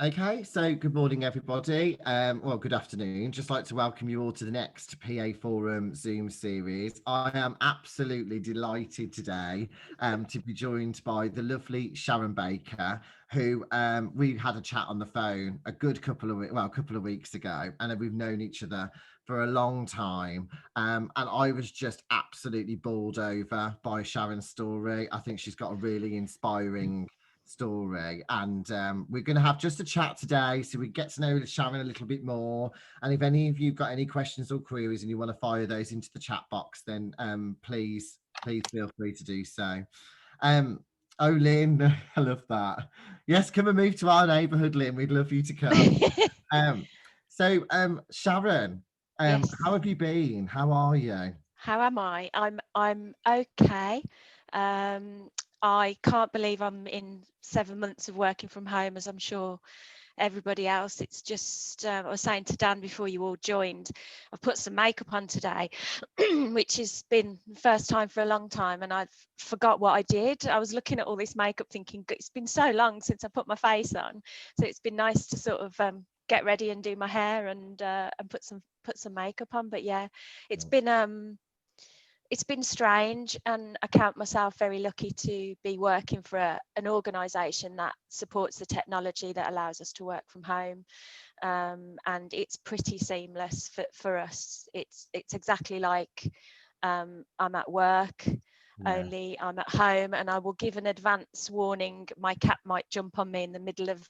Okay, so good morning, everybody. Well, good afternoon. Just like to welcome you all to the next PA Forum Zoom series. I am absolutely delighted today to be joined by the lovely Sharon Baker, who we had a chat on the phone a good a couple of weeks ago, and we've known each other for a long time. And I was just absolutely bowled over by Sharon's story. I think she's got a really inspiring story, and we're going to have just a chat today so we get to know Sharon a little bit more. And if any of you got any questions or queries and you want to fire those into the chat box, then please feel free to do so. Oh, Lynn, I love that. Yes, come and move to our neighbourhood, Lynn. We'd love you to come. um Sharon, Yes. how have you been? How are you? How am I? I'm okay. Um, I can't believe I'm in 7 months of working from home, as I'm sure everybody else. It's just I was saying to Dan before you all joined, I've put some makeup on today, which has been the first time for a long time, and I've forgot what I did. I was looking at all this makeup thinking it's been so long since I put my face on, so it's been nice to sort of get ready and do my hair and put some makeup on. But yeah, it's been it's been strange, and I count myself very lucky to be working for an organisation that supports the technology that allows us to work from home, and it's pretty seamless for us. It's exactly like I'm at work, Yeah. only I'm at home, and I will give an advance warning. My cat might jump on me in the middle of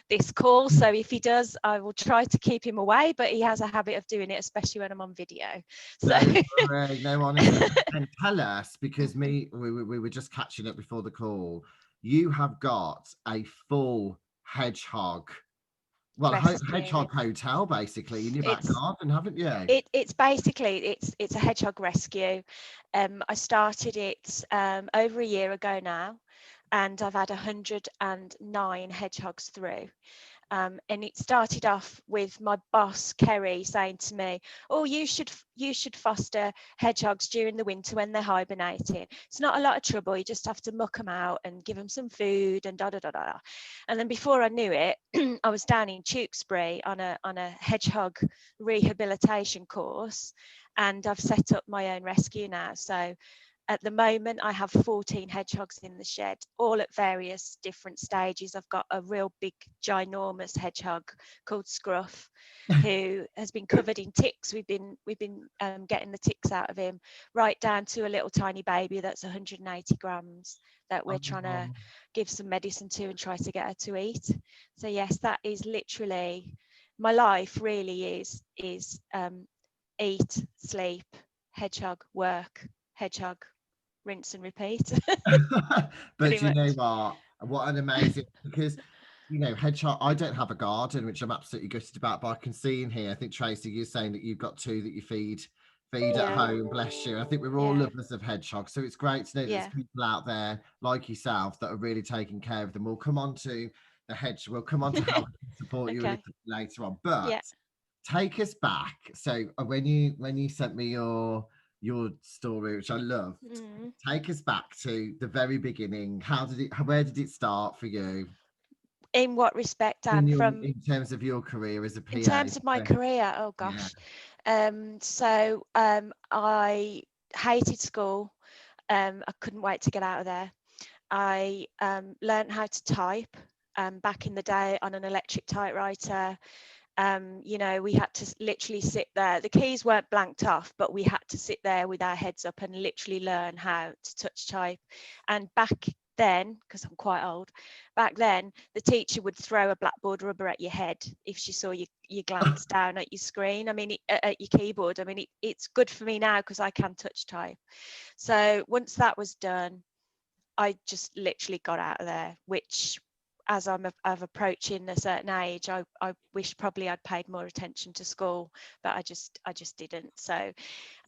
this call, so if he does, I will try to keep him away, but he has a habit of doing it, especially when I'm on video. So Don't worry, no, honestly. And tell us, because we were just catching up before the call. You have got a full hedgehog, well, rescue. hedgehog hotel basically in your back It's garden, haven't you? it's basically it's a hedgehog rescue. I started it over a year ago now, and I've had 109 hedgehogs through. And it started off with my boss Kerry saying to me, "Oh, you should foster hedgehogs during the winter when they're hibernating. It's not a lot of trouble. You just have to muck them out and give them some food and da da da da." And then before I knew it, I was down in Tewkesbury on a hedgehog rehabilitation course, and I've set up my own rescue now. So at the moment, I have 14 hedgehogs in the shed, all at various different stages. I've got a real big, ginormous hedgehog called Scruff, who has been covered in ticks. We've been getting the ticks out of him, right down to a little tiny baby that's 180 grams that we're trying to Oh, give some medicine to and try to get her to eat. So yes, that is literally my life. Really is eat, sleep, hedgehog, work, hedgehog, rinse and repeat. Pretty but you know much. what an amazing, because hedgehog, I don't have a garden, which I'm absolutely gutted about, but I can see in here, I think Tracy, you're saying that you've got two that you feed at Yeah, home, bless you. I think we're all yeah, lovers of hedgehogs, so it's great to know that there's yeah. people out there like yourself that are really taking care of them. We'll come on to how we can support you a little Okay. bit later on, but Yeah. take us back. So when you sent me your story, which I love, Mm. take us back to the very beginning. Where did it start for you In what respect, in Dan? your From in terms of your career as a in PA? terms of my career, oh Yeah, gosh. I hated school. I couldn't wait to get out of there. I learned how to type back in the day on an electric typewriter. We had to literally sit there. The keys weren't blanked off, but we had to sit there with our heads up and literally learn how to touch type. And back then, because I'm quite old, back then the teacher would throw a blackboard rubber at your head if she saw you glance down at your screen. I mean, at your keyboard. I mean, it's good for me now because I can touch type. So once that was done, I just literally got out of there, which as I'm approaching a certain age, I wish probably I'd paid more attention to school, but I just didn't. So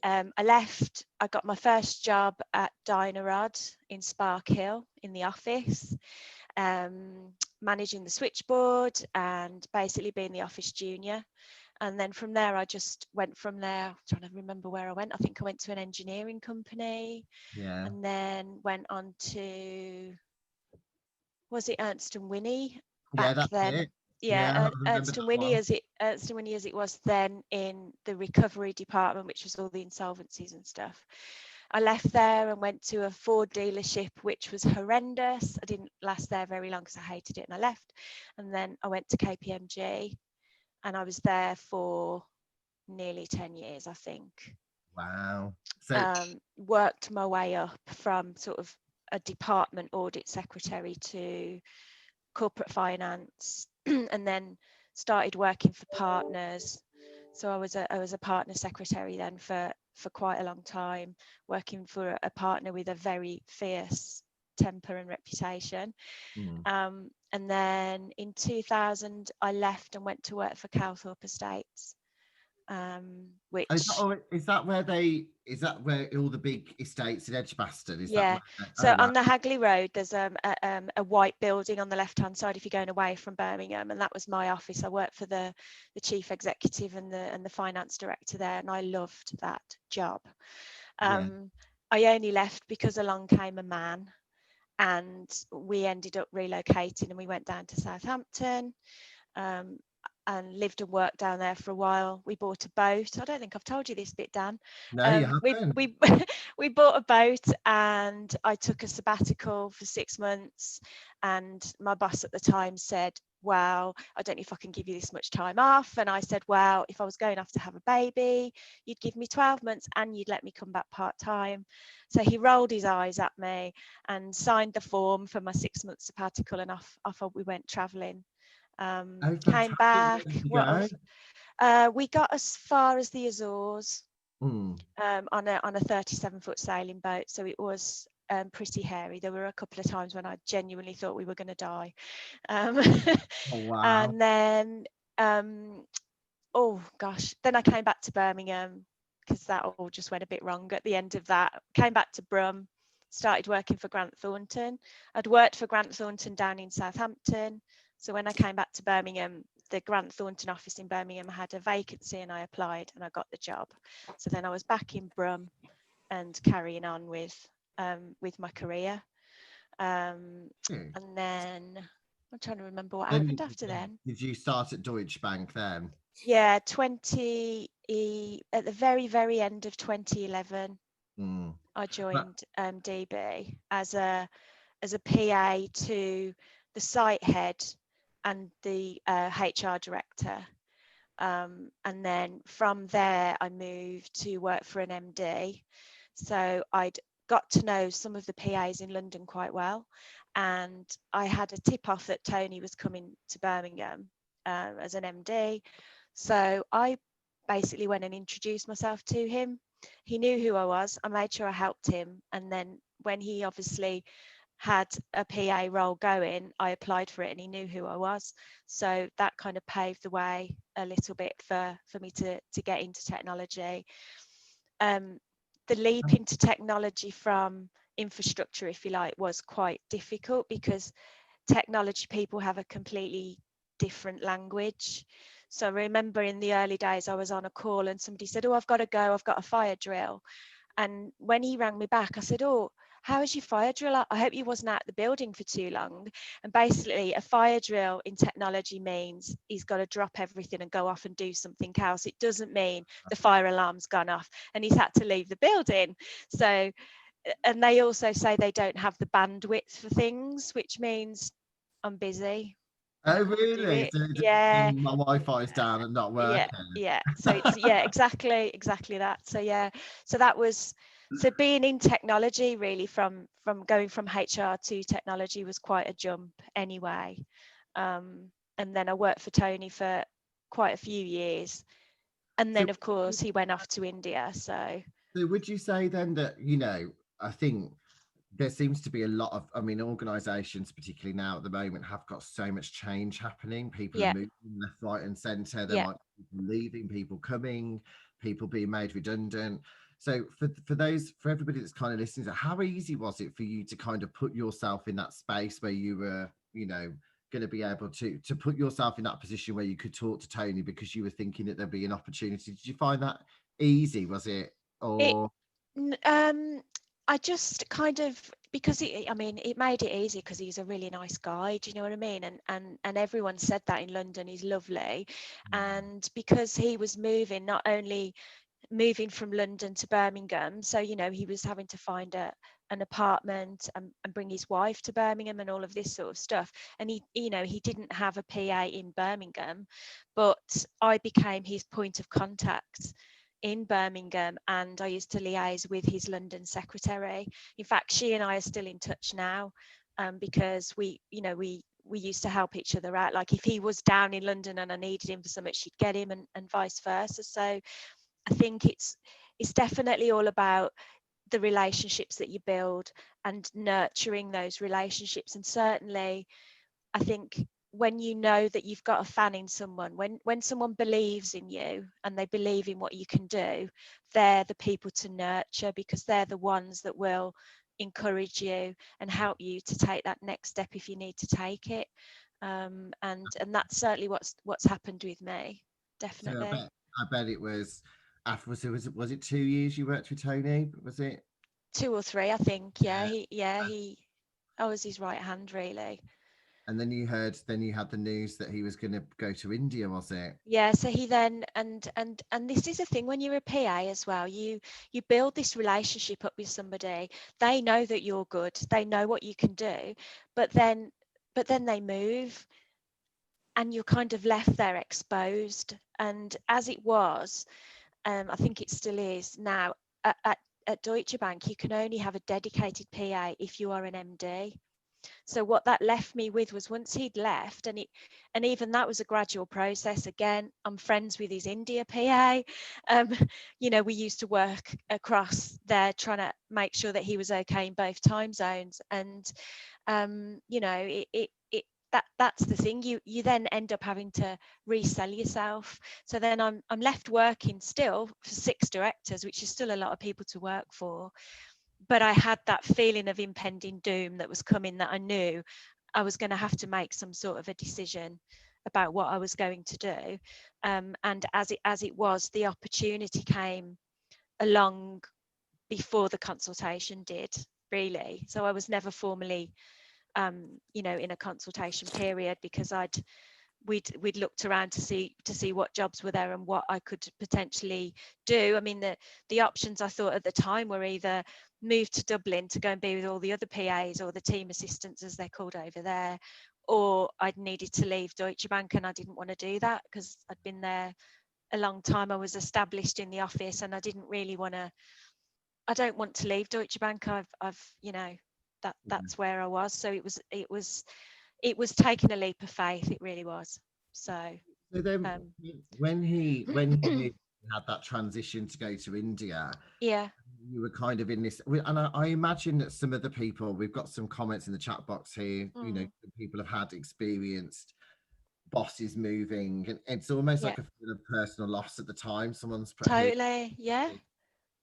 I left. I got my first job at Dynarod in Spark Hill in the office, managing the switchboard and basically being the office junior. And then from there, I just went from there. I'm trying to remember where I went. I think I went to an engineering company, yeah, and then went on to, was it Ernst and Winnie yeah. back That's then? it. Yeah, Yeah, I remember Ernst that and Winnie one. as it was then in the recovery department, which was all the insolvencies and stuff. I left there and went to a Ford dealership, which was horrendous. I didn't last there very long because I hated it and I left. And then I went to KPMG and I was there for nearly 10 years, I think. Wow. So Worked my way up from sort of a department audit secretary to corporate finance and then started working for partners. So I was a partner secretary then for quite a long time, working for a partner with a very fierce temper and reputation. And then in 2000 I left and went to work for Calthorpe Estates, which is that where all the big estates in Edgbaston? Is that yeah. where? So Oh wow. on the Hagley Road, there's a white building on the left-hand side if you're going away from Birmingham, and that was my office. I worked for the chief executive and the finance director there, and I loved that job. Yeah. I only left because along came a man, and we ended up relocating, and we went down to Southampton. And lived and worked down there for a while. We bought a boat. I don't think I've told you this bit, Dan. No, you We haven't. we bought a boat, and I took a sabbatical for 6 months. And my boss at the time said, "Well, I don't know if I can give you this much time off." And I said, "Well, if I was going off to have a baby, you'd give me 12 months and you'd let me come back part time." So he rolled his eyes at me and signed the form for my 6 month sabbatical, and off we went traveling. Oh, Came fantastic. Where back. did you What go? else? We got as far as the Azores Mm. on a 37-foot sailing boat, so it was pretty hairy. There were a couple of times when I genuinely thought we were going to die. Oh wow. And then, oh gosh, then I came back to Birmingham because that all just went a bit wrong at the end of that. Came back to Brum, started working for Grant Thornton. I'd worked for Grant Thornton down in Southampton. So when I came back to Birmingham, the Grant Thornton office in Birmingham had a vacancy and I applied and I got the job. So then I was back in Brum and carrying on with my career. And then I'm trying to remember what happened after then. Did you start at Deutsche Bank then? Yeah, at the very, very end of 2011, I joined DB as a PA to the site head and the HR director. And then from there, I moved to work for an MD. So I'd got to know some of the PAs in London quite well. And I had a tip off that Tony was coming to Birmingham as an MD. So I basically went and introduced myself to him. He knew who I was. I made sure I helped him. And then when he obviously had a PA role going, I applied for it and he knew who I was. So that kind of paved the way a little bit for me to get into technology. The leap into technology from infrastructure, if you like, was quite difficult because technology people have a completely different language. So I remember in the early days, I was on a call and somebody said, "Oh, I've got to go, I've got a fire drill." And when he rang me back, I said, "Oh, how is your fire drill? I hope you wasn't out the building for too long." And basically, a fire drill in technology means he's got to drop everything and go off and do something else. It doesn't mean the fire alarm's gone off and he's had to leave the building. So, and they also say they don't have the bandwidth for things, which means I'm busy. I Oh can't do really? it. So it doesn't Yeah, mean my Wi-Fi is down and not yeah, working. yeah. So it's exactly that. So yeah, so that was being in technology really from going from HR to technology was quite a jump anyway. And then I worked for Tony for quite a few years, and So then of course he went off to India. So would you say then that, I think there seems to be a lot of, organizations, particularly now at the moment, have got so much change happening. People are yeah, moving left, right, and center. There yeah. might be people leaving, people coming, people being made redundant. So for everybody that's kind of listening, to how easy was it for you to kind of put yourself in that space where you were, going to be able to put yourself in that position where you could talk to Tony because you were thinking that there'd be an opportunity? Did you find that easy? Was it, It or I just kind of, because it made it easy because he's a really nice guy. Do you know what I mean? And everyone said that in London, he's lovely. And because he was moving, not only moving from London to Birmingham, so he was having to find an apartment and bring his wife to Birmingham and all of this sort of stuff. And he didn't have a PA in Birmingham, but I became his point of contact in Birmingham, and I used to liaise with his London secretary. In fact, she and I are still in touch now, because we used to help each other out. Like if he was down in London and I needed him for something, she'd get him, and vice versa. So I think it's definitely all about the relationships that you build and nurturing those relationships. And certainly, I think when you know that you've got a fan in someone, when someone believes in you and they believe in what you can do, they're the people to nurture, because they're the ones that will encourage you and help you to take that next step if you need to take it. And that's certainly what's happened with me, So definitely. I bet it was after, was it 2 years you worked with Tony? Was it? 2 or 3, I think. Yeah, Yeah. I was his right hand, really. And then you had the news that he was going to go to India, was it? Yeah, so he then, and this is a thing when you're a PA as well, you build this relationship up with somebody. They know that you're good, they know what you can do, but then they move, and you're kind of left there exposed. And as it was, I think it still is now, at Deutsche Bank, you can only have a dedicated PA if you are an MD. So what that left me with was, once he'd left, and even that was a gradual process. Again, I'm friends with his India PA. We used to work across there trying to make sure that he was okay in both time zones. And that's the thing. You then end up having to resell yourself. So then I'm left working still for 6 directors, which is still a lot of people to work for. But I had that feeling of impending doom that was coming, that I knew I was going to have to make some sort of a decision about what I was going to do. And as it was, the opportunity came along before the consultation did, really. So I was never formally, in a consultation period, because we'd looked around to see what jobs were there and what I could potentially do. I mean, the options I thought at the time were either move to Dublin to go and be with all the other PAs, or the team assistants as they're called over there, or I'd needed to leave Deutsche Bank, and I didn't want to do that because I'd been there a long time. I was established in the office, and I didn't really want to. I don't want to leave Deutsche Bank. I've that's where I was. So it was taking a leap of faith. It really was. So So then, um, when he had that transition to go to India, yeah, you were kind of in this, and I imagine that some of the people, we've got some comments in the chat box here. mm, People have had experienced bosses moving, and it's almost yeah, like a feel of personal loss at the time. Someone's put here. totally. Yeah,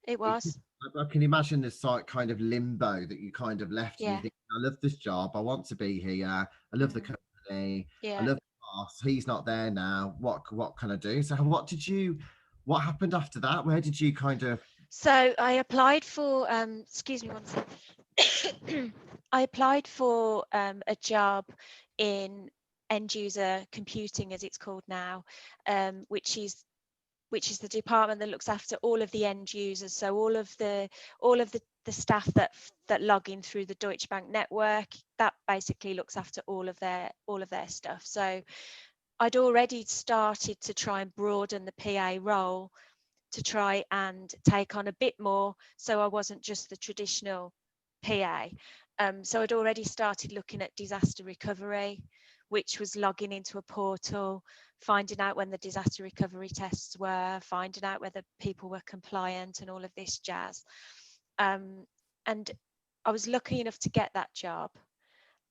it was. I can imagine this like kind of limbo that you kind of left, and you Yeah, think, I love this job, I want to be here, I love the mm, company, I yeah. love the boss. He's not there now. What can I do? So what happened after that? Where did you kind of? So I applied for. Excuse me one second. I applied for a job in end user computing, as it's called now, which is the department that looks after all of the end users. So all of the staff that log in through the Deutsche Bank network, that basically looks after all of their stuff. So I'd already started to try and broaden the PA role to try and take on a bit more, so I wasn't just the traditional PA. So I'd already started looking at disaster recovery, which was logging into a portal, finding out when the disaster recovery tests were, finding out whether people were compliant and all of this jazz. And I was lucky enough to get that job.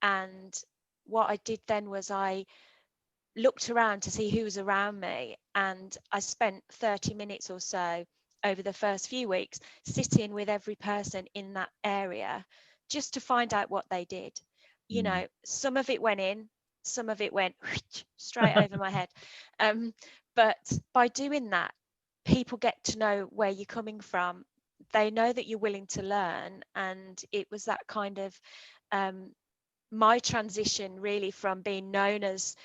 And what I did then was I looked around to see who was around me, and I spent 30 minutes or so over the first few weeks sitting with every person in that area just to find out what they did. Some of it went in, some of it went straight over my head. But by doing that, people get to know where you're coming from. they know that you're willing to learn. And it was that kind of my transition really from being known as,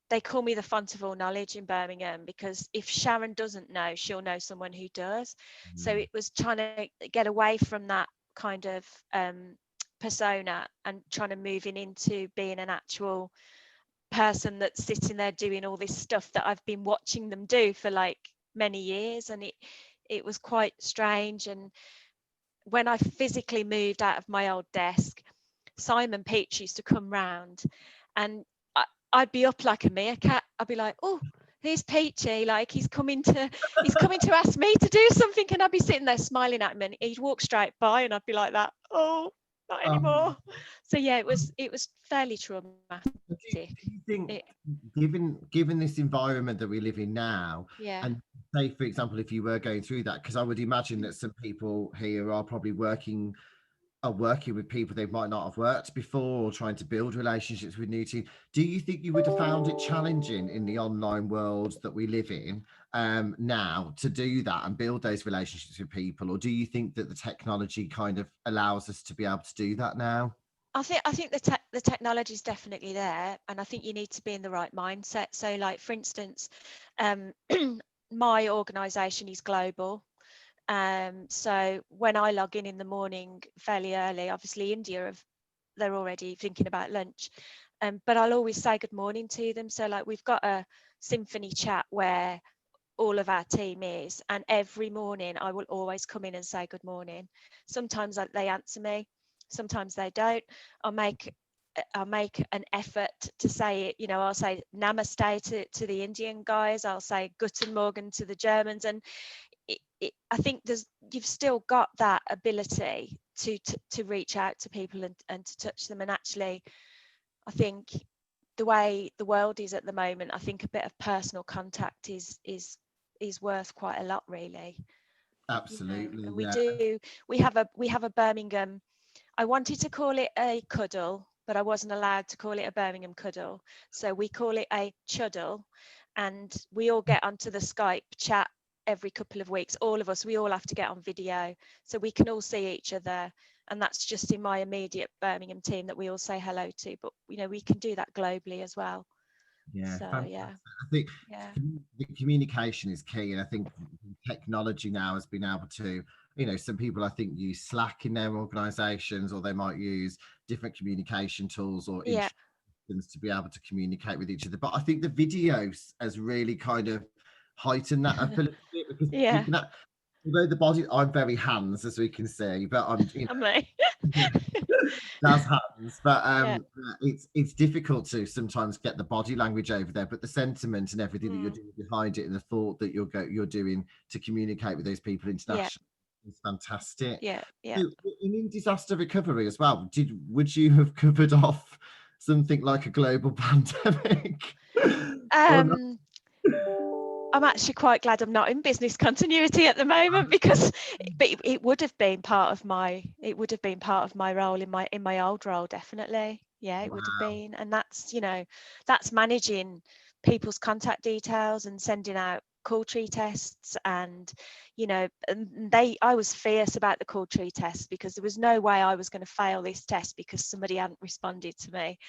they call me the font of all knowledge in Birmingham, because if Sharon doesn't know, she'll know someone who does. So it was trying to get away from that kind of persona and trying to moving into being an actual person that's sitting there doing all this stuff that I've been watching them do for like many years. And it was quite strange. And when I physically moved out of my old desk, Simon Peach used to come round, and I'd be up like a meerkat. I'd be like, oh, here's Peachy, like he's coming to ask me to do something, and I'd be sitting there smiling at him, and he'd walk straight by, and I'd be like that, oh, not anymore. So yeah, it was fairly traumatic. Do you think, given this environment that we live in now, Yeah. and say, for example, if you were going through that, because I would imagine that some people here are probably working with people they might not have worked before, or trying to build relationships with new teams. Do you think you would have found it challenging in the online world that we live in now to do that and build those relationships with people? Or do you think that the technology kind of allows us to be able to do that now? I think the technology is definitely there, and I think you need to be in the right mindset. So like, for instance, my organisation is global. So when I log in the morning fairly early, obviously India they're already thinking about lunch, but I'll always say good morning to them. So like, we've got a symphony chat where all of our team is, and every morning I will always come in and say good morning. Sometimes they answer me, sometimes they don't. I'll make an effort to say it, you know. I'll say namaste to the Indian guys, I'll say guten morgen to the Germans, and I think you've still got that ability to reach out to people and to touch them. And actually, I think the way the world is at the moment, I think a bit of personal contact is worth quite a lot, really. Absolutely, And yeah. we have a Birmingham, I wanted to call it a cuddle, but I wasn't allowed to call it a Birmingham cuddle, so we call it a chuddle. And we all get onto the Skype chat every couple of weeks, all of us. We all have to get on video so we can all see each other, and that's just in my immediate Birmingham team that we all say hello to, but you know, we can do that globally as well. Yeah, So fantastic. yeah. I think Yeah. the communication is key, and I think technology now has been able to, you know, some people I think use Slack in their organisations, or they might use different communication tools or Yeah. to be able to communicate with each other. But I think the videos has really kind of heightened that a little bit, because we Yeah. can, although the body, I'm very hands, as we can see, but I'm, you I'm like, know, that's happens. But yeah. it's difficult to sometimes get the body language over there, but the sentiment and everything that you're doing behind it, and the thought that you're doing to communicate with those people Yeah. internationally is fantastic. Yeah. Yeah. So in disaster recovery as well, would you have covered off something like a global pandemic? Or not? Um, I'm actually quite glad I'm not in business continuity at the moment, because it would have been part of my role in my old role, definitely. Yeah, it would have Wow. been. And that's, you know, that's managing people's contact details and sending out call tree tests. And you know, I was fierce about the call tree tests, because there was no way I was going to fail this test because somebody hadn't responded to me.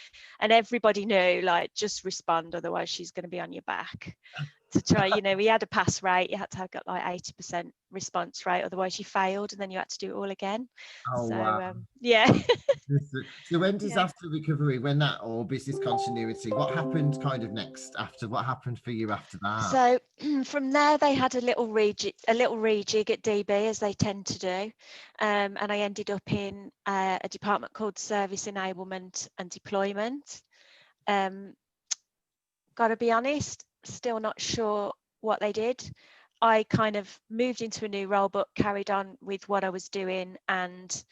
And everybody knew, like, just respond, otherwise she's going to be on your back. To try, you know, we had a pass rate, you had to have got like 80% response rate, otherwise you failed, and then you had to do it all again. Oh wow. So yeah. So when Yeah. disaster recovery, when that, or business continuity, what happened kind of next after? What happened for you after that? So from there, they had a little rejig at DB, as they tend to do, and I ended up in a department called Service Enablement and Deployment. Got to be honest, still not sure what they did. I kind of moved into a new role, but carried on with what I was doing, and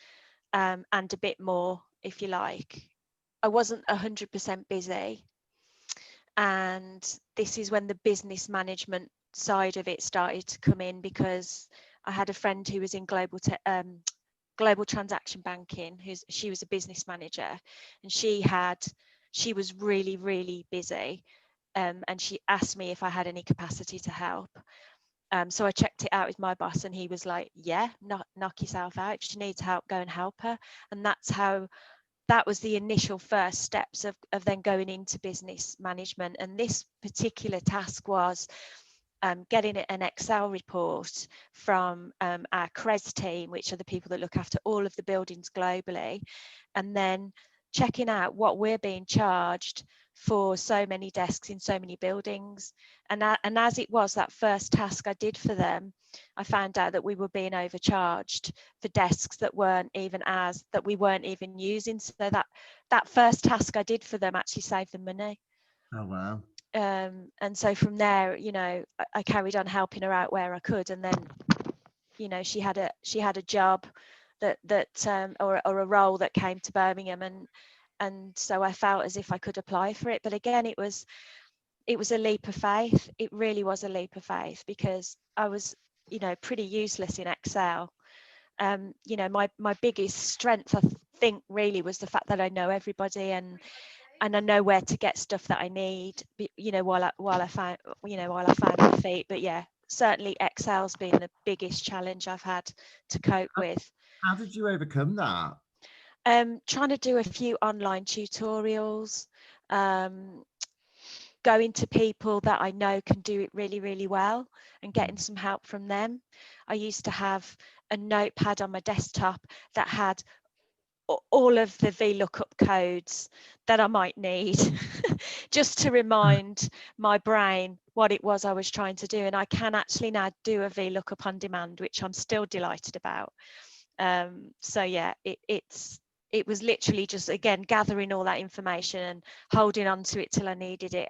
a bit more, if you like. I wasn't 100% busy, and this is when the business management side of it started to come in, because I had a friend who was in global transaction banking, she was a business manager, and she was really, really busy. And she asked me if I had any capacity to help. So I checked it out with my boss, and he was like, yeah, knock yourself out. If she needs help, go and help her. And that was the initial first steps of then going into business management. And this particular task was getting an Excel report from our CRES team, which are the people that look after all of the buildings globally, and then checking out what we're being charged for so many desks in so many buildings. And as it was that first task I did for them, I found out that we were being overcharged for desks that weren't even ours, that we weren't even using. So that first task I did for them actually saved them money. Oh, wow. And so from there, I carried on helping her out where I could, and then, she had a job or a role that came to Birmingham, and so I felt as if I could apply for it. But again, it was a leap of faith. It really was a leap of faith, because I was, pretty useless in Excel. My biggest strength, I think, really was the fact that I know everybody, and I know where to get stuff that I need, while I find my feet. But yeah, certainly Excel's been the biggest challenge I've had to cope with. How did you overcome that? Trying to do a few online tutorials, going to people that I know can do it really, really well, and getting some help from them. I used to have a notepad on my desktop that had all of the VLOOKUP codes that I might need just to remind my brain what it was I was trying to do. And I can actually now do a VLOOKUP on demand, which I'm still delighted about. So yeah, it was literally just, again, gathering all that information and holding on to it till I needed it,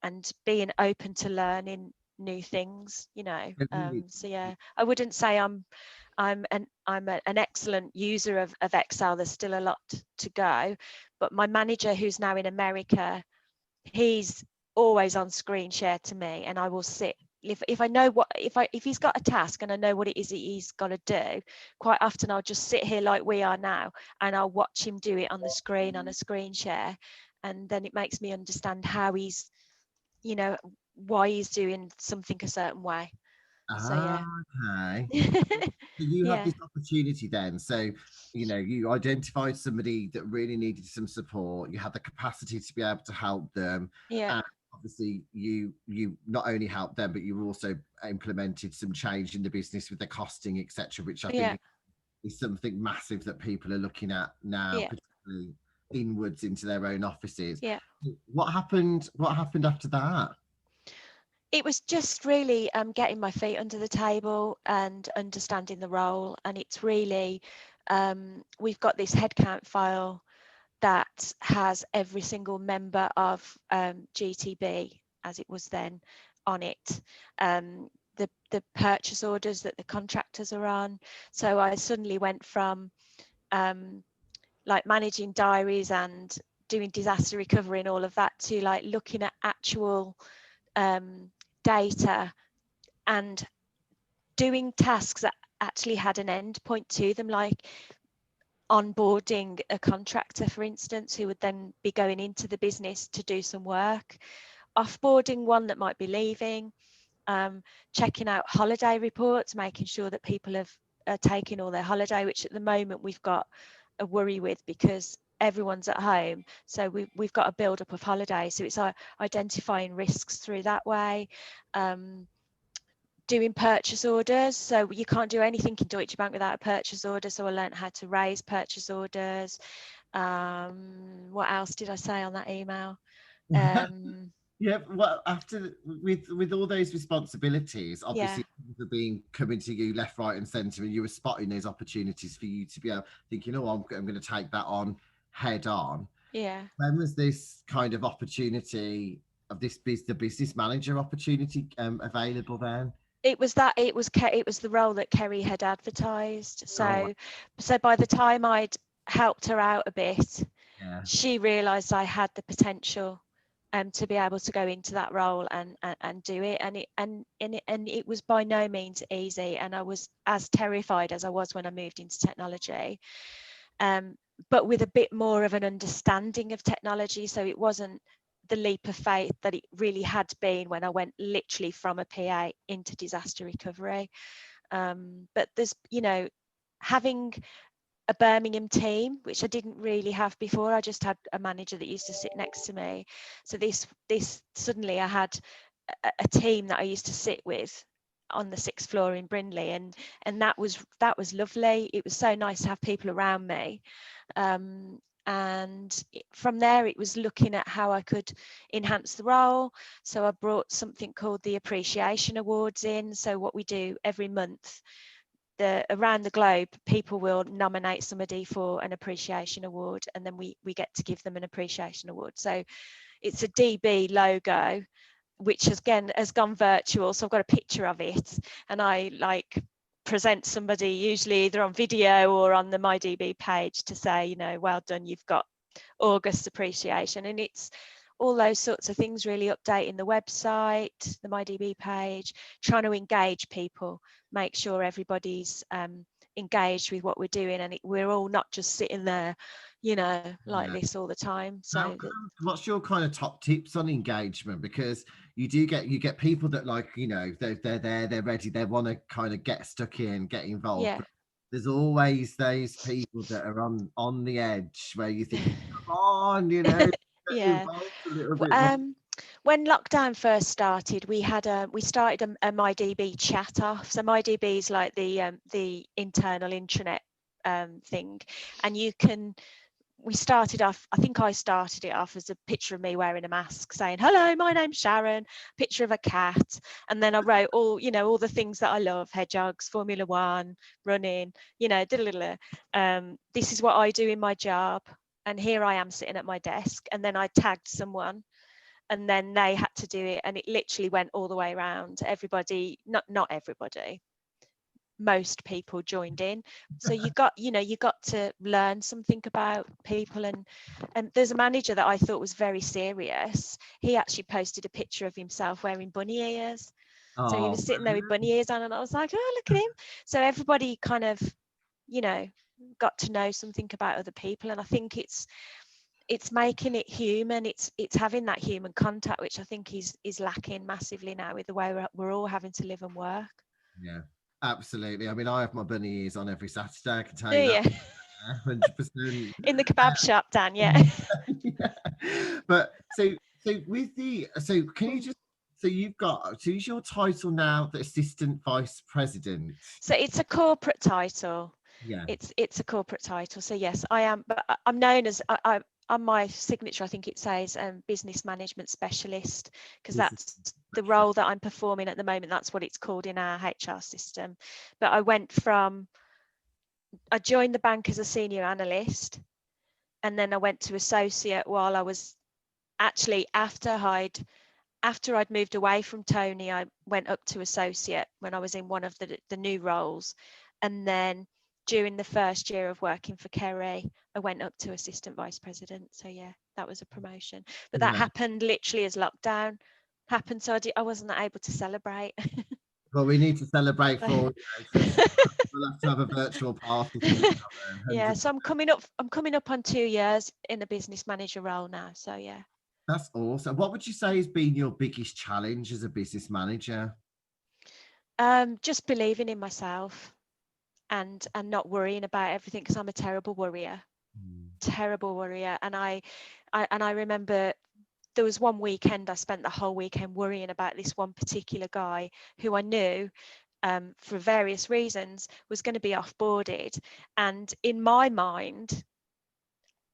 and being open to learning new things, so yeah, I wouldn't say I'm an excellent user of Excel. There's still a lot to go, but my manager, who's now in America, he's always on screen share to me, and I will sit, if I know if he's got a task and I know what it is that he's got to do, quite often I'll just sit here like we are now, and I'll watch him do it on the screen, on a screen share, and then it makes me understand how he's, why he's doing something a certain way. So yeah. Okay. So you had Yeah, this opportunity then. So, you identified somebody that really needed some support. You had the capacity to be able to help them. yeah, And obviously you not only helped them, but you also implemented some change in the business with the costing, etc., which I yeah, think is something massive that people are looking at now, yeah, particularly inwards into their own offices. yeah. What happened after that? It was just really getting my feet under the table and understanding the role. And it's really, we've got this headcount file that has every single member of GTB, as it was then, on it. The purchase orders that the contractors are on. So I suddenly went from like managing diaries and doing disaster recovery and all of that, to like looking at actual data and doing tasks that actually had an end point to them, like onboarding a contractor, for instance, who would then be going into the business to do some work, offboarding one that might be leaving, checking out holiday reports, making sure that people are taking all their holiday, which at the moment we've got a worry with, because everyone's at home, so we've got a build up of holidays. So it's identifying risks through that way. Doing purchase orders, so you can't do anything in Deutsche Bank without a purchase order, so I learned how to raise purchase orders. What else did I say on that email? Yeah, well, after with all those responsibilities, Yeah, obviously things are being coming to you left, right, and centre, and you were spotting those opportunities for you to be able to think, I'm going to take that on head on. yeah. When was this kind of opportunity of the business manager opportunity available then? It was the role that Kerry had advertised. Oh, So by the time I'd helped her out a bit, yeah. she realised I had the potential to be able to go into that role and do it, and it was by no means easy, and I was as terrified as I was when I moved into technology, but with a bit more of an understanding of technology. So it wasn't the leap of faith that it really had been when I went literally from a PA into disaster recovery. But there's, having a Birmingham team, which I didn't really have before. I just had a manager that used to sit next to me. So this suddenly I had a team that I used to sit with on the 6th floor in Brindley, and that was lovely. It was so nice to have people around me. And from there it was looking at how I could enhance the role. So I brought something called the Appreciation Awards in. So what we do every month, around the globe, people will nominate somebody for an appreciation award, and then we get to give them an appreciation award. So it's a DB logo, which has gone virtual. So I've got a picture of it, and I present somebody usually either on video or on the MyDB page to say, well done, you've got August appreciation. And it's all those sorts of things, really updating the website, the MyDB page, trying to engage people, make sure everybody's engaged with what we're doing, and we're all not just sitting there, this all the time. So what's your kind of top tips on engagement? Because you get people that they're there, they're ready, they want to kind of get stuck in, get involved. Yeah. But there's always those people that are on the edge where you think, come on, get involved a little bit more. When lockdown first started, we started a MyDB chat off. So MyDB is like the internal intranet thing, and we started off, I think I started it off as a picture of me wearing a mask saying, hello, my name's Sharon, picture of a cat. And then I wrote all the things that I love: hedgehogs, Formula One, running, this is what I do in my job. And here I am sitting at my desk. And then I tagged someone, and then they had to do it. And it literally went all the way around. Everybody, not everybody, most people joined in. So you got to learn something about people. And there's a manager that I thought was very serious. He actually posted a picture of himself wearing bunny ears. So he was sitting there with bunny ears on, and I was like, oh, look at him. So everybody kind of got to know something about other people. And I think it's making it human. It's having that human contact, which I think is lacking massively now with the way we're all having to live and work. Yeah, absolutely. I mean, I have my bunny ears on every Saturday, I can tell you that. 100%. In the kebab shop, Dan, yeah. But so with can you just, who's your title now, the assistant vice president? So it's a corporate title. Yeah, it's a corporate title. So yes, I am, but I'm known as, on my signature, I think it says business management specialist, because that's the role that I'm performing at the moment. That's what it's called in our HR system. But I joined the bank as a senior analyst, and then I went to associate while I was actually, after I'd moved away from Tony, I went up to associate when I was in one of the new roles. And then during the first year of working for Kerry, I went up to assistant vice president. So yeah, that was a promotion. But that happened literally as lockdown happened. So I wasn't able to celebrate. Well, we need to celebrate for we'll have to have a virtual party. Yeah, so I'm coming up on 2 years in a business manager role now. So yeah. That's awesome. What would you say has been your biggest challenge as a business manager? Just believing in myself and not worrying about everything, because I'm a terrible worrier. And I remember there was one weekend I spent the whole weekend worrying about this one particular guy who I knew for various reasons was going to be off-boarded, and in my mind,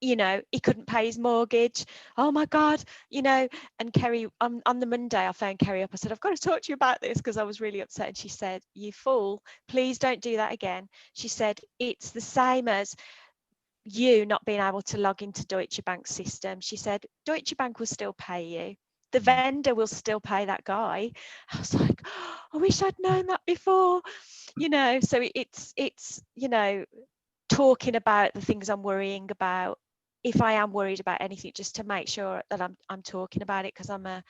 he couldn't pay his mortgage. Oh my God, and Kerry, on the Monday, I phoned Kerry up. I said, I've got to talk to you about this, because I was really upset. And she said, you fool, please don't do that again. She said, it's the same as you not being able to log into Deutsche Bank's system. She said, Deutsche Bank will still pay you. The vendor will still pay that guy. I was like, oh, I wish I'd known that before, so it's talking about the things I'm worrying about. If I am worried about anything, just to make sure that I'm talking about it, because I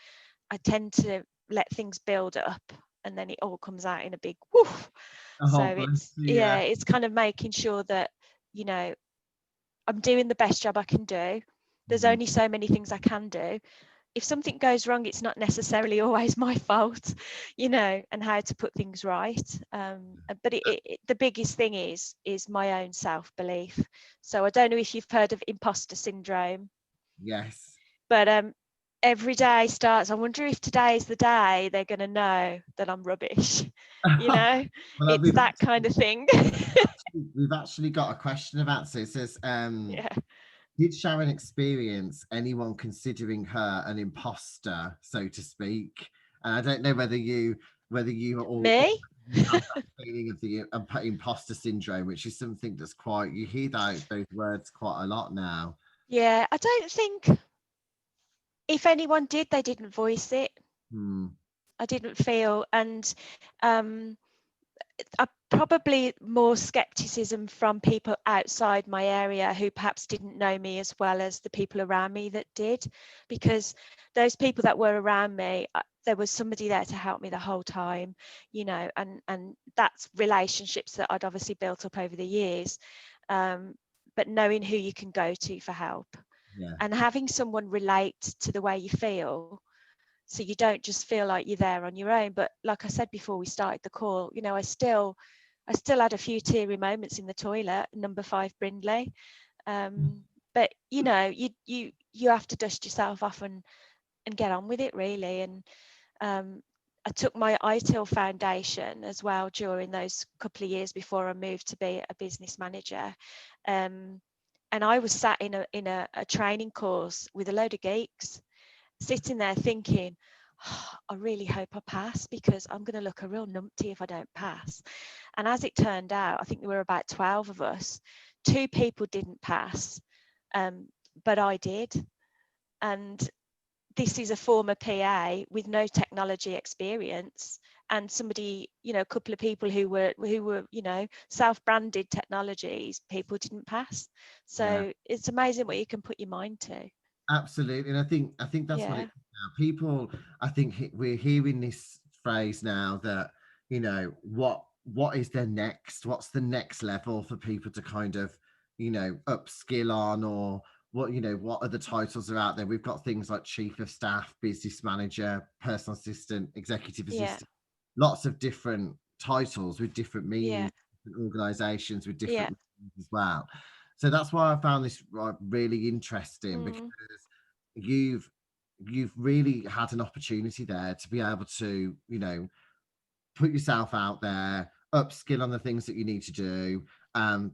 tend to let things build up and then it all comes out in a big woof. It's kind of making sure that I'm doing the best job I can do. There's only so many things I can do. if something goes wrong, it's not necessarily always my fault, you know, and how to put things right. But the biggest thing is my own self-belief. So I don't know if you've heard of imposter syndrome. Yes. But every day starts, I wonder if today's the day they're going to know that I'm rubbish. You know, Well, it's that kind of thing. we've actually got a question about it. It says, Yeah. did Sharon experience anyone considering her an imposter, so to speak? And I don't know whether you Me? have that feeling of the imposter syndrome, which is something that's quite, you hear those words quite a lot now. Yeah, I don't think if anyone did, they didn't voice it. I didn't feel, and probably more skepticism from people outside my area who perhaps didn't know me as well as the people around me that did, because those people that were around me, there was somebody there to help me the whole time, you know, and that's relationships that I'd obviously built up over the years, but knowing who you can go to for help, and having someone relate to the way you feel. So you don't just feel like you're there on your own. But like I said before we started the call, you know, I still had a few teary moments in the toilet, number 5 Brindley. But you know, you have to dust yourself off and get on with it, really. And I took my ITIL foundation as well during those couple of years before I moved to be a business manager. And I was sat in a training course with a load of geeks, sitting there thinking, oh, I really hope I pass, because I'm going to look a real numpty if I don't pass. And as it turned out, I think there were about 12 of us. 2 people didn't pass, but I did. And this is a former PA with no technology experience, and somebody, you know, a couple of people who were, you know, self-branded technologies, people didn't pass. So it's amazing what you can put your mind to. Absolutely, and I think that's what it is now. People, I think we're hearing this phrase now that, you know, what is the next? What's the next level for people to kind of, you know, upskill on, or what, you know, what other titles are out there? We've got things like chief of staff, business manager, personal assistant, executive assistant, lots of different titles with different meanings, different organisations with different meanings as well. So that's why I found this really interesting, because you've really had an opportunity there to be able to, you know, put yourself out there, upskill on the things that you need to do.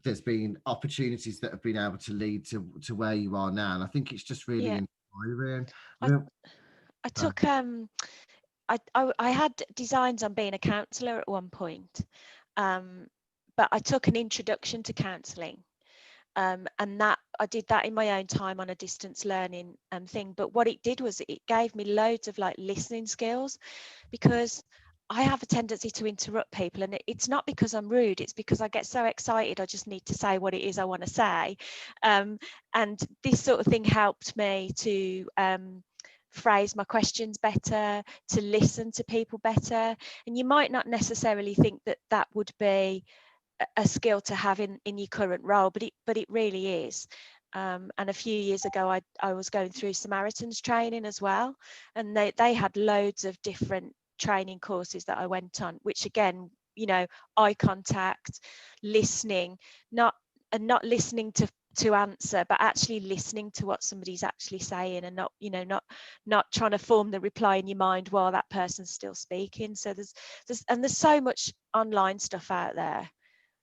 There's been opportunities that have been able to lead to where you are now, and I think it's just really inspiring. I took I had designs on being a counsellor at one point, but I took an introduction to counselling, and that I did that in my own time on a distance learning thing. But what it did was it gave me loads of like listening skills, because I have a tendency to interrupt people, and it's not because I'm rude, it's because I get so excited I just need to say what it is I want to say, and this sort of thing helped me to phrase my questions better, to listen to people better. And you might not necessarily think that that would be a skill to have in your current role, but it really is. And a few years ago I was going through Samaritans training as well, and they had loads of different training courses that I went on, which again, you know, eye contact, listening, not listening to answer, but actually listening to what somebody's actually saying, and not, you know, not trying to form the reply in your mind while that person's still speaking. So there's so much online stuff out there,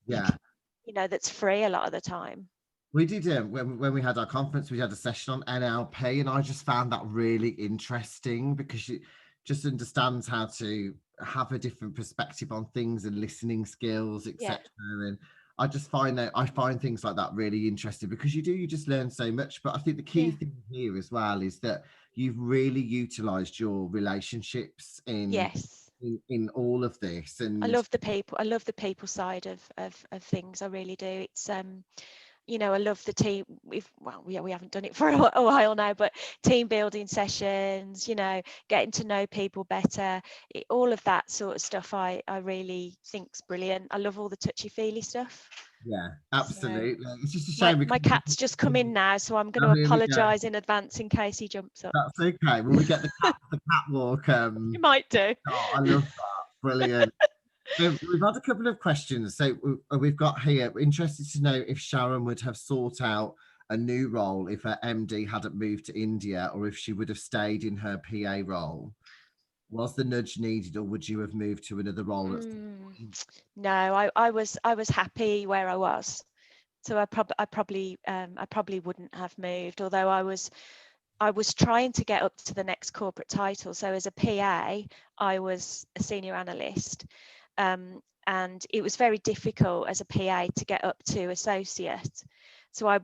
you know, that's free a lot of the time. We did when we had our conference, we had a session on NLP, and I just found that really interesting, because it just understands how to have a different perspective on things and listening skills, etc. And I just find things like that really interesting, because you just learn so much. But I think the key thing here as well is that you've really utilized your relationships in all of this. And I love the people side of things. I really do. It's I love the team. We haven't done it for a while now, but team building sessions, getting to know people better, all of that sort of stuff I really think's brilliant. I love all the touchy-feely stuff. Yeah, absolutely. So, it's just a shame my cat's just come in now, so I'm going to apologise in advance in case he jumps up. That's okay. Will we get the catwalk? You might do. Oh, I love that. Brilliant. We've had a couple of questions. So we've got here, we're interested to know if Sharon would have sought out a new role if her MD hadn't moved to India, or if she would have stayed in her PA role. Was the nudge needed, or would you have moved to another role? No, I was happy where I was, so I probably wouldn't have moved. Although I was trying to get up to the next corporate title. So as a PA, I was a senior analyst, and it was very difficult as a PA to get up to associate. So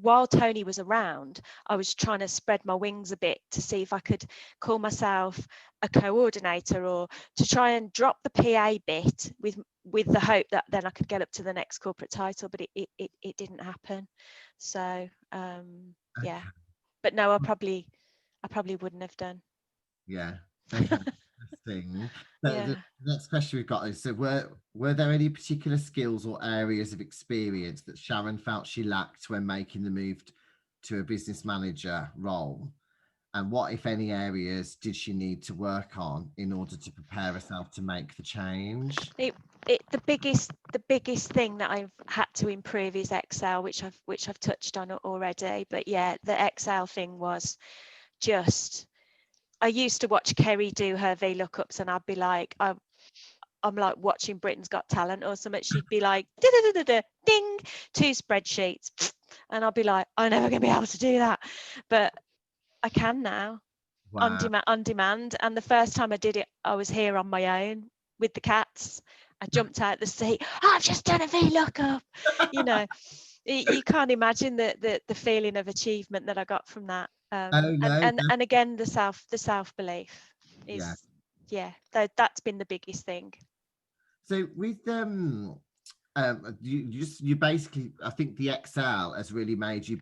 while Tony was around, I was trying to spread my wings a bit to see if I could call myself a coordinator, or to try and drop the PA bit with the hope that then I could get up to the next corporate title, but it didn't happen. So yeah, but no, I probably wouldn't have done. Yeah. Okay. Interesting. So Yeah. the next question we've got is, so were there any particular skills or areas of experience that Sharon felt she lacked when making the move to a business manager role? And what, if any, areas did she need to work on in order to prepare herself to make the change? The biggest thing that I've had to improve is Excel, which I've touched on already. But yeah, the Excel thing was just, I used to watch Kerry do her VLOOKUPs, and I'd be like, I'm like watching Britain's Got Talent or something. She'd be like, ding, 2 spreadsheets, and I'll be like, I'm never gonna be able to do that, but I can now. Wow. On demand. And the first time I did it, I was here on my own with the cats. I jumped out the seat. I've just done a VLOOKUP. You can't imagine the feeling of achievement that I got from that. And again, the self belief is, that's been the biggest thing. So with you basically, I think the Excel has really made you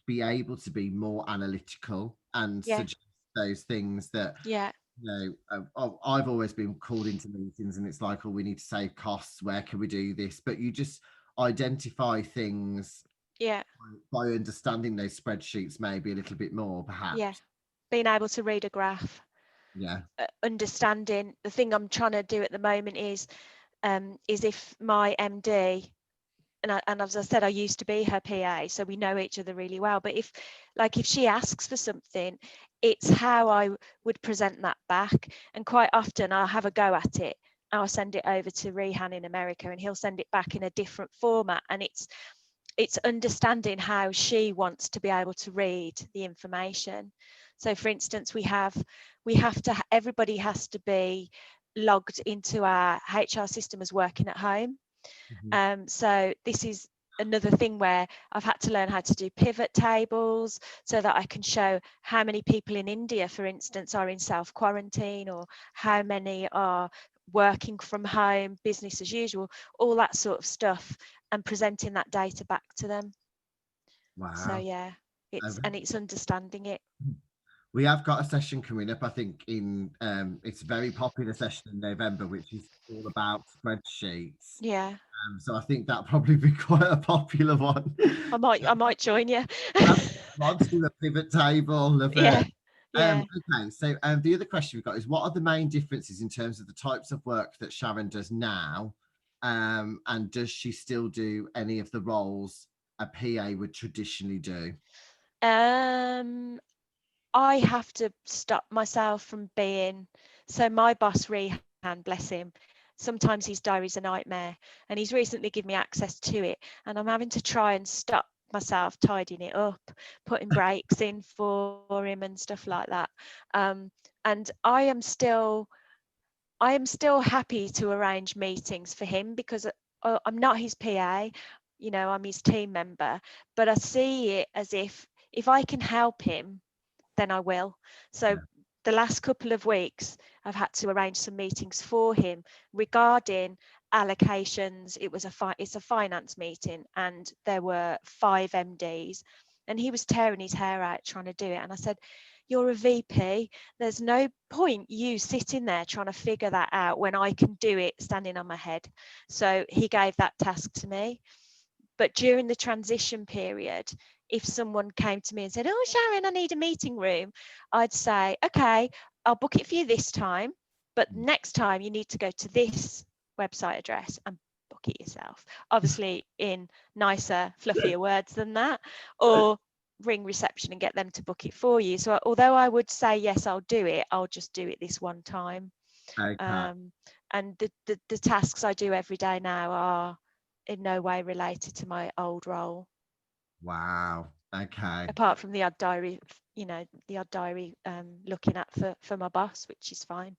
be able to be more analytical and suggest those things that I've always been called into meetings and it's like, oh, we need to save costs, where can we do this? But you just identify things by understanding those spreadsheets maybe a little bit more, perhaps. Being able to read a graph, understanding. The thing I'm trying to do at the moment is if my MD, and as I said, I used to be her PA, so we know each other really well, but if she asks for something, it's how I would present that back. And quite often I'll have a go at it, I'll send it over to Rehan in America, and he'll send it back in a different format, and it's understanding how she wants to be able to read the information. So for instance, everybody has to be logged into our HR system as working at home. So this is another thing where I've had to learn how to do pivot tables so that I can show how many people in India, for instance, are in self-quarantine, or how many are working from home, business as usual, all that sort of stuff, and presenting that data back to them. Wow. So yeah, it's understanding it. We have got a session coming up, I think, it's a very popular session in November, which is all about spreadsheets. Yeah. So I think that'll probably be quite a popular one. I might join you. Want to do a pivot table. Love it. Okay, so the other question we've got is, what are the main differences in terms of the types of work that Sharon does now, and does she still do any of the roles a PA would traditionally do? I have to stop myself from being, so my boss Rehan, bless him, sometimes his diary's a nightmare, and he's recently given me access to it, and I'm having to try and stop myself tidying it up, putting breaks in for him and stuff like that. And I am still happy to arrange meetings for him, because I'm not his PA, I'm his team member, but I see it as if I can help him, then I will. So the last couple of weeks, I've had to arrange some meetings for him regarding allocations. It's a finance meeting, and there were 5 MDs, and he was tearing his hair out trying to do it. And I said, you're a VP. There's no point you sitting there trying to figure that out when I can do it standing on my head. So he gave that task to me. But during the transition period, if someone came to me and said, oh, Sharon, I need a meeting room, I'd say, okay, I'll book it for you this time, but next time you need to go to this website address and book it yourself. Obviously in nicer, fluffier words than that, or ring reception and get them to book it for you. So although I would say, yes, I'll do it, I'll just do it this one time. Okay. And the tasks I do every day now are in no way related to my old role. Wow. Okay. Apart from the odd diary, looking at for my boss, which is fine.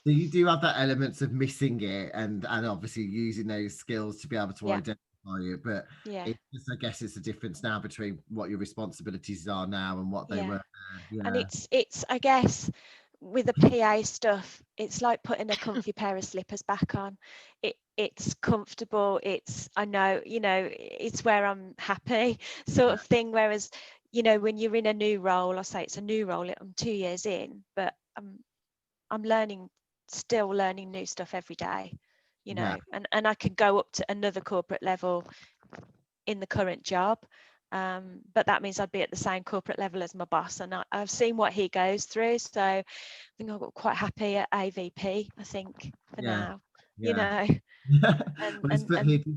So you do have that elements of missing it and obviously using those skills to be able to identify it, but it's just, I guess it's the difference now between what your responsibilities are now and what they were. And it's I guess with the PA stuff, it's like putting a comfy pair of slippers back on. It's comfortable, I know, it's where I'm happy sort of thing. Whereas, when you're in a new role, I say it's a new role, I'm 2 years in, but I'm still learning new stuff every day, and I could go up to another corporate level in the current job. But that means I'd be at the same corporate level as my boss, and I've seen what he goes through. So I think I got quite happy at AVP, I think, for now. Did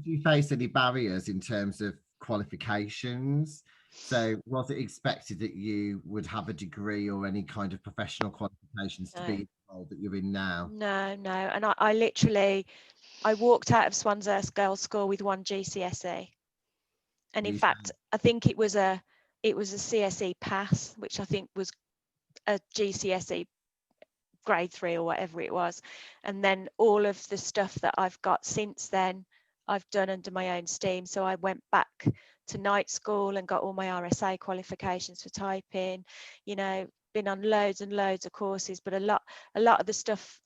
you face any barriers in terms of qualifications? So was it expected that you would have a degree or any kind of professional qualifications to be in the role that you're in now? No. And I walked out of Swanshurst Girls' School with 1 GCSE. And in fact, I think it was a CSE pass, which I think was a GCSE grade 3 or whatever it was. And then all of the stuff that I've got since then, I've done under my own steam. So I went back to night school and got all my RSA qualifications for typing, been on loads and loads of courses, but a lot of the stuff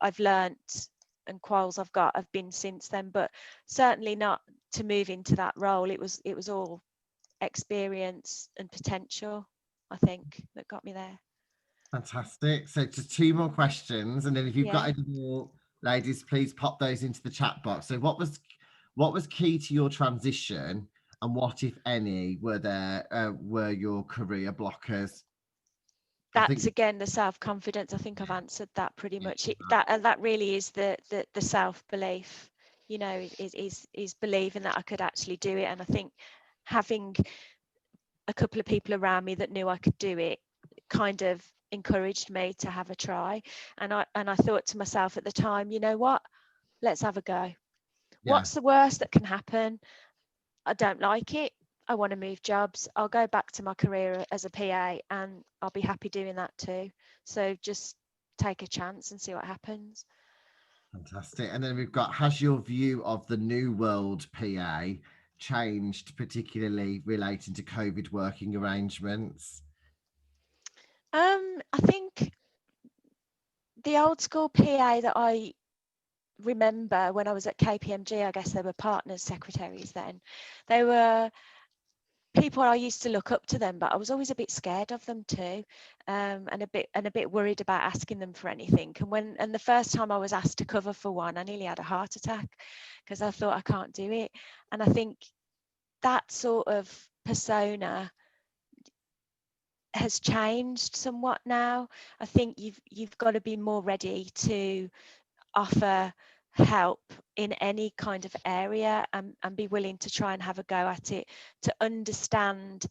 I've learnt and quals I've got have been since then, but certainly not to move into that role. It was all experience and potential, I think, that got me there. Fantastic. So just 2 more questions, and then if you've got any more, ladies, please pop those into the chat box. So what was key to your transition, and what, if any, were your career blockers? That's again the self-confidence. I think I've answered that pretty much. That really is the self-belief, is believing that I could actually do it. And I think having a couple of people around me that knew I could do it kind of encouraged me to have a try. And I thought to myself at the time, you know what, let's have a go. What's the worst that can happen? I don't like it. I want to move jobs. I'll go back to my career as a PA, and I'll be happy doing that too. So just take a chance and see what happens. Fantastic. And then we've got, has your view of the new world PA changed, particularly relating to COVID working arrangements? I think the old school PA that I remember when I was at KPMG, I guess they were partners, secretaries then. They were people I used to look up to them, but I was always a bit scared of them too, and a bit worried about asking them for anything. And the first time I was asked to cover for one, I nearly had a heart attack because I thought I can't do it. And I think that sort of persona has changed somewhat now. I think you've got to be more ready to offer help in any kind of area, and be willing to try and have a go at it, to understand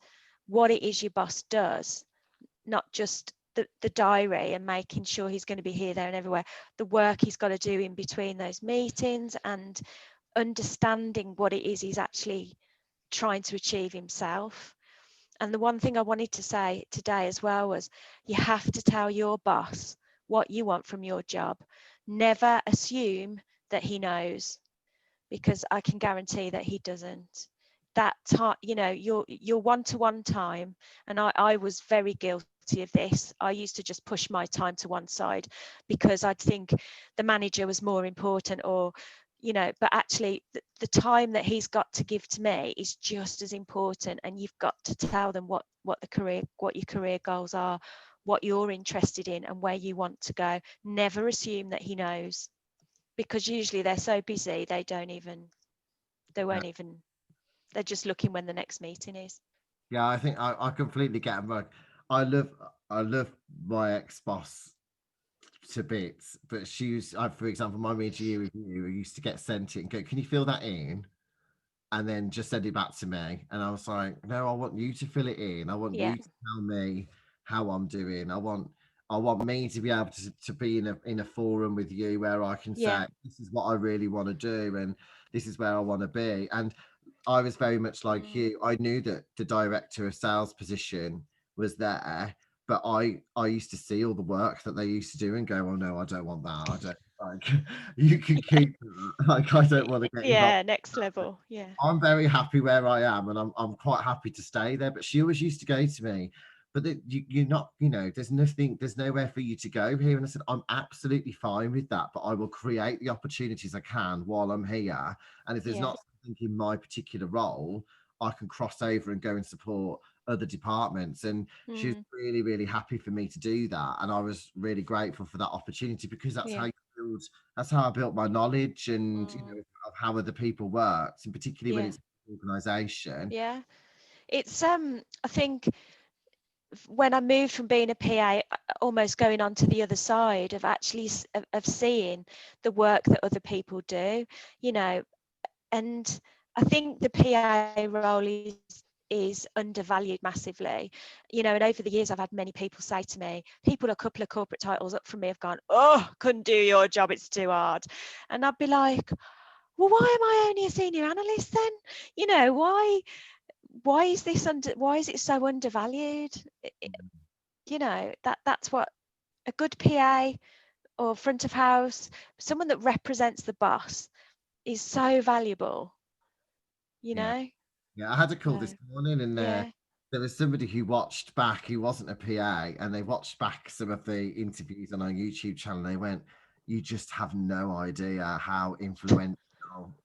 what it is your boss does, not just the diary and making sure he's going to be here, there and everywhere, the work he's got to do in between those meetings, and understanding what it is he's actually trying to achieve himself. And the one thing I wanted to say today as well was, you have to tell your boss what you want from your job. Never assume that he knows, because I can guarantee that he doesn't. That time, your one-to-one time, and I was very guilty of this. I used to just push my time to one side because I'd think the manager was more important, or but actually the time that he's got to give to me is just as important, and you've got to tell them what your career goals are, what you're interested in, and where you want to go. Never assume that he knows, because usually they're so busy they're just looking when the next meeting is. Yeah, I think I completely get him. Like, I love my ex-boss to bits, but for example, my mid-year review, I used to get sent it and go, "Can you fill that in?" And then just send it back to me. And I was like, "No, I want you to fill it in. I want Yeah, you to tell me how I'm doing. I want me to be able to be in a forum with you where I can yeah, say, this is what I really want to do, and this is where I want to be." And I was very much like you. I knew that the director of sales position was there, but I used to see all the work that they used to do and go, "Oh no, I don't want that. I don't like you can keep that. Like, I don't want to get involved." yeah, next level. Yeah, I'm very happy where I am, and I'm quite happy to stay there. But she always used to go to me, "But you're not, there's nothing, there's nowhere for you to go here." And I said, "I'm absolutely fine with that, but I will create the opportunities I can while I'm here. And if there's yeah, not something in my particular role, I can cross over and go and support other departments." And she was really, really happy for me to do that. And I was really grateful for that opportunity, because that's how yeah, you build, that's how I built my knowledge, and of how other people works, and particularly when yeah, it's an organization. yeah. It's I think when I moved from being a PA, almost going on to the other side of actually of seeing the work that other people do, and I think the PA role is undervalued massively, and over the years I've had many people say to me, people a couple of corporate titles up from me have gone, "Oh, couldn't do your job, it's too hard." And I'd be like, well, why am I only a senior analyst then? Why is it so undervalued? That's what a good PA or front of house, someone that represents the boss, is so valuable, you Yeah. know. Yeah, I had a call this So morning, and yeah, there was somebody who watched back, who wasn't a PA, and they watched back some of the interviews on our YouTube channel. They went, "You just have no idea how influential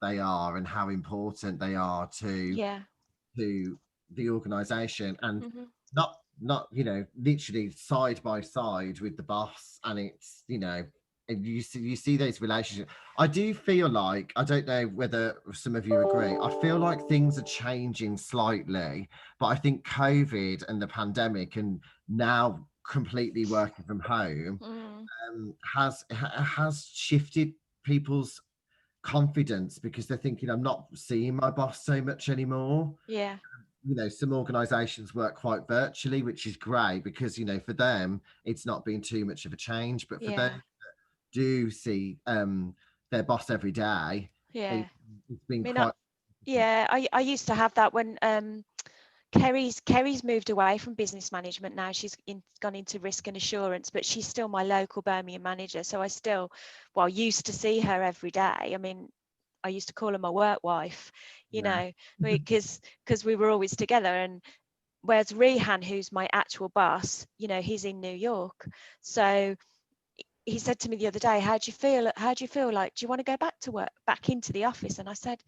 they are and how important they are to yeah, the organization." And hmm, not literally side by side with the boss. And it's, and you see those relationships. I do feel like, I don't know whether some of you agree, I feel like things are changing slightly, but I think COVID and the pandemic, and now completely working from home, mm, has shifted people's confidence, because they're thinking, "I'm not seeing my boss so much anymore." yeah, Some organizations work quite virtually, which is great, because for them it's not been too much of a change. But for those yeah, do see their boss every day, yeah. it, it's been I mean, quite. yeah, I used to have that when Kerry's moved away from business management now. She's gone into risk and assurance, but she's still my local Birmingham manager. So I still, used to see her every day. I mean, I used to call her my work wife, Yeah, because we were always together. And whereas Rehan, who's my actual boss, he's in New York. So he said to me the other day, "How do you feel? How do you feel like? Do you want to go back to work, back into the office?" And I said,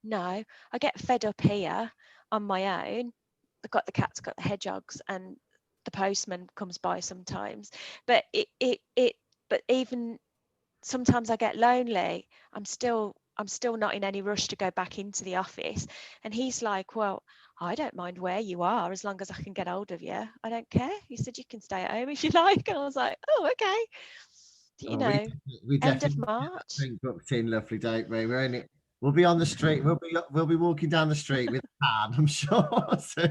"No, I get fed up here on my own. I've got the cats, got the hedgehogs, and the postman comes by sometimes. But but even sometimes I get lonely. I'm still not in any rush to go back into the office." And he's like, "Well, I don't mind where you are as long as I can get hold of you. I don't care." He said, "You can stay at home if you like." And I was like, "Oh, okay." well, we End of definitely get that March. drink booked in, lovely, don't we? We'll be on the street. We'll be walking down the street with a can, I'm sure. So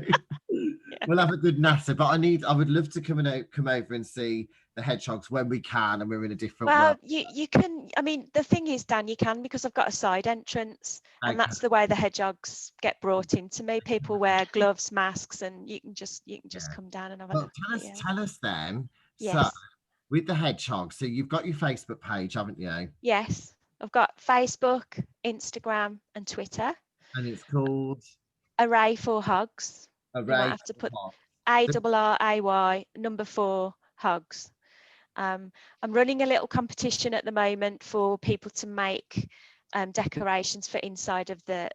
Yeah. we'll have a good natter. But I would love to come over and see the hedgehogs when we can, and we're in a different Well, world. you can. I mean, the thing is, Dan, you can, because I've got a side entrance, and Okay. that's the way the hedgehogs get brought into me. People wear gloves, masks, and you can just Yeah. come down and have a. Well, tell But us, yeah. tell us then. So, Yes. with the hedgehog, so you've got your Facebook page, haven't you? Yes. I've got Facebook, Instagram, and Twitter. And it's called Array for Hugs. You might Array have to for put Hogs. So, ARRAY number 4 hugs. I'm running a little competition at the moment for people to make decorations for inside of the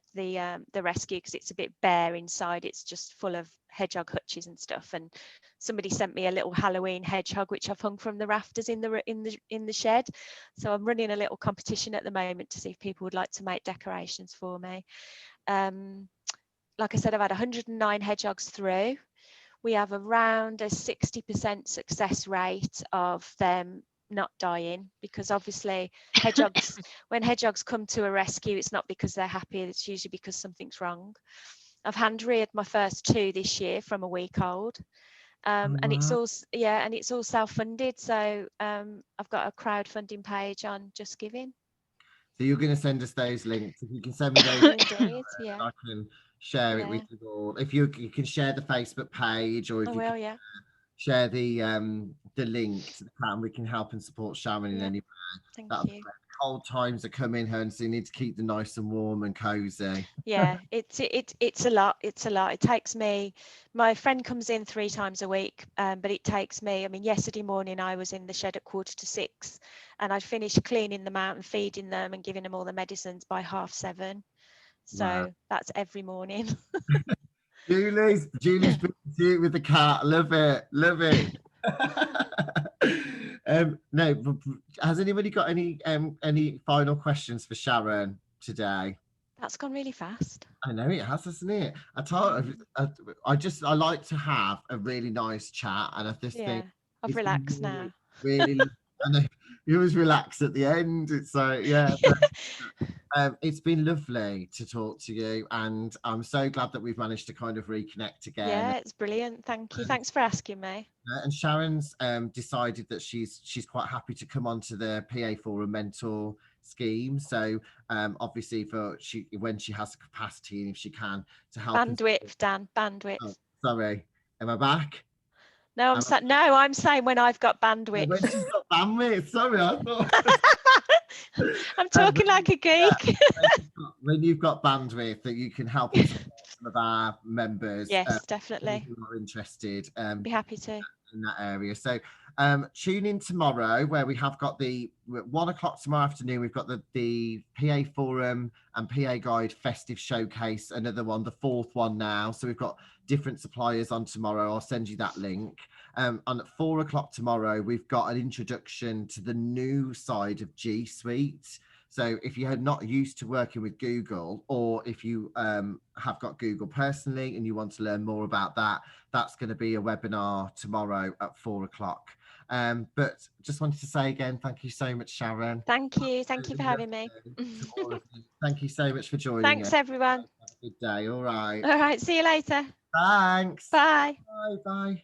rescue, because it's a bit bare inside. It's just full of hedgehog hutches and stuff. And somebody sent me a little Halloween hedgehog which I've hung from the rafters in the shed. So I'm running a little competition at the moment to see if people would like to make decorations for me. Like I said, I've had 109 hedgehogs through. We have around a 60% success rate of them not dying, because obviously hedgehogs, when hedgehogs come to a rescue, it's not because they're happy, it's usually because something's wrong. I've hand reared my first 2 this year from a week old. And it's all self-funded. So I've got a crowdfunding page on Just Giving. So you're going to send us those links. If you can send me those, indeed, yeah. I can share it with you all. If you can share the Facebook page, or if you can share the link to the plan, we can help and support Sharon in any way. Thank you. Cold times are coming, so you need to keep them nice and warm and cozy. Yeah, it's a lot. It's a lot. It takes me. My friend comes in 3 times a week, but it takes me. I mean, yesterday morning I was in the shed at 5:45, and I'd finished cleaning them out and feeding them and giving them all the medicines by 7:30. So that's every morning. Julie's been cute with the cat. Love it. No, has anybody got any final questions for Sharon today? That's gone really fast. I know it has, hasn't it? I like to have a really nice chat, and I just think I've relaxed now. Really, I know you always relax at the end. It's like, it's been lovely to talk to you, and I'm so glad that we've managed to kind of reconnect again. Yeah, it's brilliant. Thank you. Thanks for asking me. And Sharon's decided that she's quite happy to come onto the PA Forum mentor scheme. So obviously when she has the capacity and if she can to help. Bandwidth, Dan. Bandwidth. Oh, sorry, am I back? No, I'm saying when I've got bandwidth. When she's got bandwidth. Sorry, I thought. I'm talking like a geek. When you've got bandwidth that you can help us some of our members. Yes, definitely. Who are interested. Be happy to. In that area. So tune in tomorrow, where we have got the 1 o'clock tomorrow afternoon. We've got the PA Forum and PA Guide Festive Showcase, another one, the 4th one now. So we've got different suppliers on tomorrow. I'll send you that link. And at 4 o'clock tomorrow, we've got an introduction to the new side of G Suite. So if you're not used to working with Google, or if you have got Google personally and you want to learn more about that, that's going to be a webinar tomorrow at 4 o'clock. But just wanted to say again, thank you so much, Sharon. Thank you. Thank you for having me. Thank you so much for joining. Thanks, everyone. Have a good day. All right. All right. See you later. Thanks. Bye. Bye.